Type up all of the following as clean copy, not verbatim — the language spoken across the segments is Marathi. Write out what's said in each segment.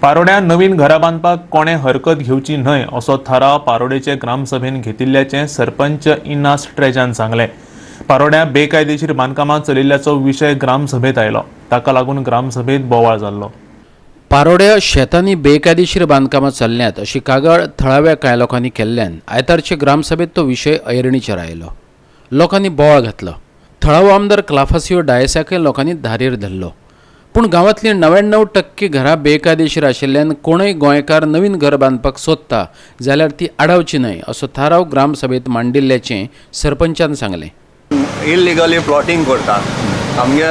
पारोड्या नवीन घरा बांधपाक कोणे हरकत घेवची न्हय असो थाराव पारोडेचे ग्रामसभेन घेतिल्ल्याचे सरपंच इनास ट्रेजान सांगले। पारोड्या बेकायदेशीर बांदकामां चलिल्ल्याचो विशय ग्रामसभेत आयलो, ताका लागून ग्रामसभेत बोवाळ जाल्लो। पारोड्या शेतांनी बेकायदेशीर बांदकामां चल्ल्यात अशी कागाळ थळाव्या कांय लोकांनी केल्ल्यान आयतारचे ग्रामसभेत तो विशय ऐरणीचेर आयलो। लोकांनी बोवाळ घातलो। थळावो आमदार क्लाफासियो डायसाकय लोकांनी धारेर धरलो। पूण गांवांतली 99% घरां बेकायदेशीर आशिल्ल्यान कोणय गोंयकार नवीन घर बांदपाक सोदता जाल्यार ती आडावची न्हय असो थाराव ग्रामसभेत मांडिल्ल्याचें सरपंचान सांगलें। इल्लिगली प्लॉटिंग करता आमगे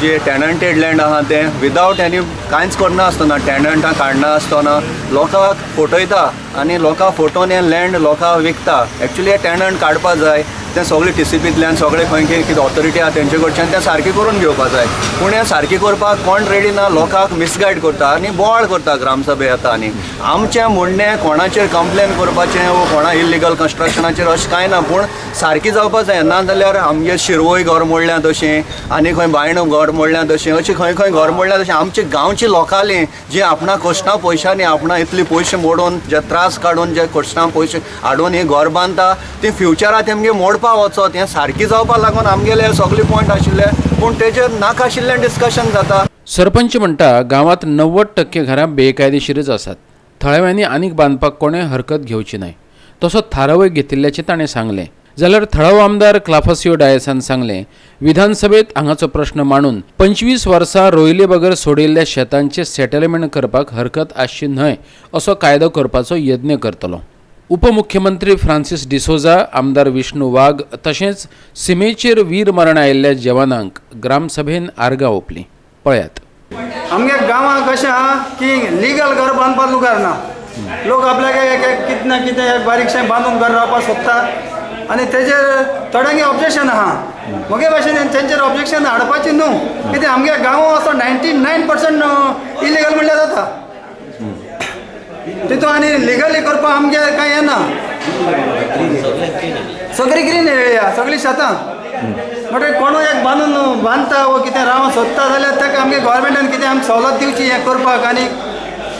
जे टॅनंटेड लँड आहा ते विदावट एनी कांयच करनासतना टॅनंटां काडना आसतना लोकांक फटयता आनी लोकां फटोवन हें लँड लोकांक विकता। एक्चुली हे टॅनंट काडपा जाय, तें सगळें TCPंतल्यान सगळें खंय कितें ऑथॉरिटी आहा तेंचे कडच्यान तें सारकें करून घेवपा जाय। पूण हें सारकें करपाक कोण रेडी ना, लोकांक मिसगायड करता आनी बोवाळ करता ग्रामसभे येता। आनी आमचें म्हणणें कोणाचेर कंप्लेन करपाचें वो कोणा इल्लिगल कन्स्ट्रक्शनाचेर अशें कांय ना, पूण सारकी जावपा जाय। ना जाल्यार आमगे शिरवय घर मोडल्या तशें आनी खंय बायण घर मोडल्या तशें अशें खंय खंय घर मोडल्या तशें आमचे गांवची लोकांली जे आपणा कश्टां पयशांनी आपणा इतले पयशे मोडून जे त्रास काडून जे कश्टां पयशे हाडून हे घर बांदता ती फ्युचरांत तेमगे मोडपा वचत हें सारकी जावपा लागून आमगेले सगळे पॉयंट आशिल्ले, पूण तेजेर नाकाशिल्लें डिस्कशन जाता। सरपंच म्हणटा गांवांत 90% घरां बेकायदेशीरच आसात। थळाव्यांनी आनीक बांदपाक कोणें हरकत घेवची न्हय तसो थारावय घेतिल्ल्याचें ताणें सांगलें। जाल्यार थळावो आमदार क्लाफासियो डायसान सांगलें, विधानसभेत हांगाचो प्रश्न मांडून 25 वर्सां रोयले बगर सोडिल्ल्या शेतांचे सेटलमेंट करपाक हरकत आसची न्हय असो कायदो करपाचो यत्न करतलो। उपमुख्यमंत्री फ्रांसीस डिसोजा, आमदार विष्णू वाघ तशेंच सीमेचेर वीर मरण आयिल्ल्या जवानांक ग्रामसभेन आर्गां ओंपलीं। पळयात। आमगे गांवांत कशें आहा की लिगल घर बांदपाक लुगार ना। लोक आपल्याक कितें ना कितें बारीकशें बांदून घर रावपाक सोदतात आनी तेजेर थोड्यांगे ऑब्जेक्शन आहा। म्हगे भाशेन तेंचेर ऑब्जेक्शन हाडपाचें न्हू, कित्याक आमगे गांव असो 99% इलिगल म्हणल्यार जाता। तितून आनी लिगली करपाक आमगे कांय येना, सगळी ग्रीन एरिया सगळी शेतां। म्हणटकीर कोणूय एक बांदता वो कितें रावंक सोदता जाल्यार ताका आमगे गोवोरमेंटान कितें आमकां सवलत दिवची हें करपाक आनी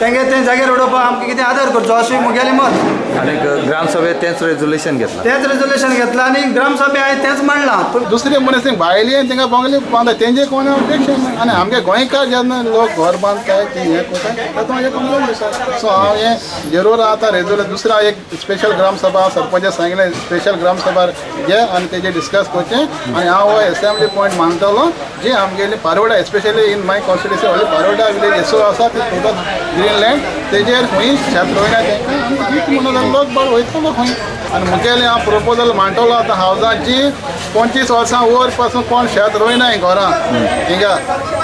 तेंगे ते जाग्यार उडोवपाक आमकां कितें आदार करचो अशें मुगेलें मत। आनी ग्रामसभेत तेंच रेजोल्युशन घेतलां आनी ग्रामसभे हांवें तेंच मांडलां। दुसरे मनीस भायली तांकां बंगले बांदता तेंचे कोण ऑब्जेक्शन आनी आमगे गोंयकार जेन्ना लोक घर बांदताय ती हें कोताय तातूंत हें कंप्लेन दिसता। सो हांव हें जरूर आतां रेजोल्यूशन दुसरा एक स्पेशल ग्रामसभा सरपंच सांगलें स्पेशल ग्रामसभा घे आनी तेजेर डिस्कस करचें आनी हांव हो असेंब्ली पॉयंट मागतलो जे आमगेली Paroda specially in my constituency व्हडली पारोडा विलेज एसओ आसा ती ग्रीन लँड तेजेर खंय शेत रोयना तेंकां म्हणून लोक बरो वयतलो खंय आनी मुखेल हांव प्रोपोजल मांडटलो आतां हावजांची 25 वर्सां वयर पासून कोण शेत रोयनाय घरां हिंगा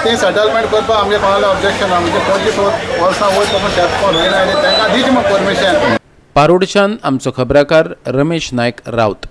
तें सेटलमेंट करपाक आमगे कोणालें ऑब्जेक्शन ना। म्हणजे 25 वर्सां वयर पासून शेत कोण रोयनाय तेंकां दिवचें परमिशन। पारोडच्यान आमचो खबराकार रमेश नायक रावत।